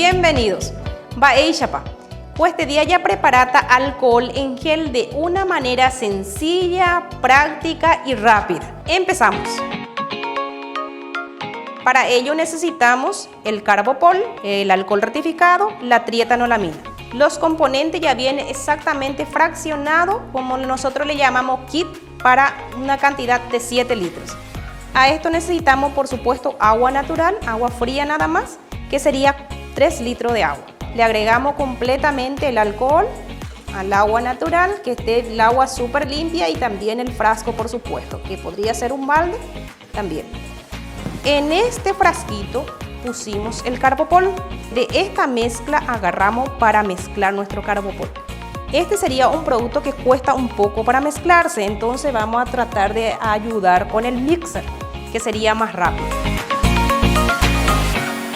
Bienvenidos. Baeixapa. Pues este día ya preparata alcohol en gel de una manera sencilla, práctica y rápida. Empezamos. Para ello necesitamos el carbopol, el alcohol rectificado, la trietanolamina. Los componentes ya vienen exactamente fraccionados, como nosotros le llamamos kit, para una cantidad de 7 litros. A esto necesitamos, por supuesto, agua natural, agua fría nada más, que sería 3 litros de agua. Le agregamos completamente el alcohol al agua natural, que esté el agua súper limpia, y también el frasco, por supuesto, que podría ser un balde también. En este frasquito pusimos el carbopol. De esta mezcla agarramos para mezclar nuestro carbopol. Este sería un producto que cuesta un poco para mezclarse, entonces vamos a tratar de ayudar con el mixer, que sería más rápido.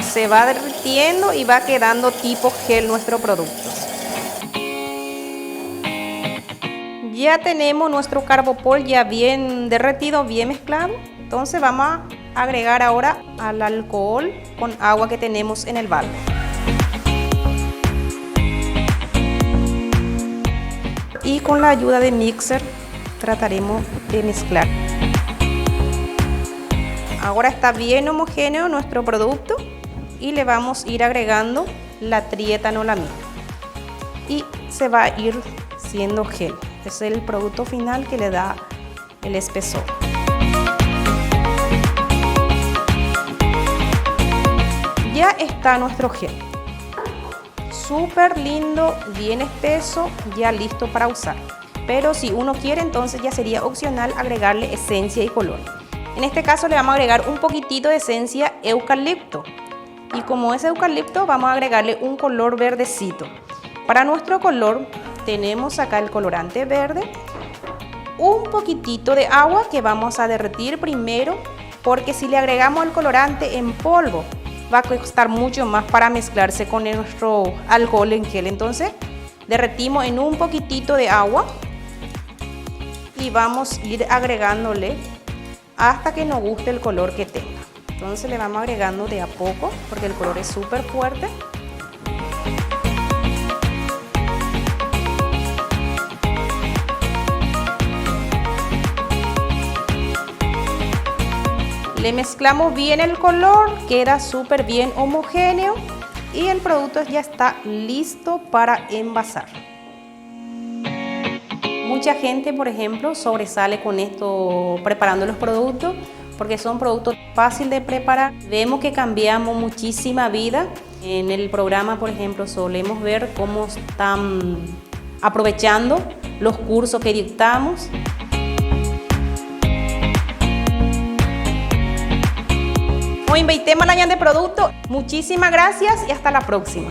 Se va derritiendo y va quedando tipo gel nuestro producto. Ya tenemos nuestro carbopol ya bien derretido, bien mezclado. Entonces vamos a agregar ahora al alcohol con agua que tenemos en el balde. Y con la ayuda de mixer trataremos de mezclar. Ahora está bien homogéneo nuestro producto y le vamos a ir agregando la trietanolamina. Y se va a ir siendo gel. Es el producto final que le da el espesor. Ya está nuestro gel. Súper lindo, bien espeso, ya listo para usar. Pero si uno quiere, entonces ya sería opcional agregarle esencia y color. En este caso le vamos a agregar un poquitito de esencia eucalipto. Y como es eucalipto, vamos a agregarle un color verdecito. Para nuestro color tenemos acá el colorante verde, un poquitito de agua que vamos a derretir primero, porque si le agregamos el colorante en polvo va a costar mucho más para mezclarse con nuestro alcohol en gel. Entonces derretimos en un poquitito de agua y vamos a ir agregándole hasta que nos guste el color que tenga. Entonces le vamos agregando de a poco porque el color es súper fuerte. Le mezclamos bien el color, queda súper bien homogéneo y el producto ya está listo para envasar. Mucha gente, por ejemplo, sobresale con esto preparando los productos porque son productos fáciles de preparar. Vemos que cambiamos muchísima vida. En el programa, por ejemplo, solemos ver cómo están aprovechando los cursos que dictamos. Hoy invitemos a la de producto. Muchísimas gracias y hasta la próxima.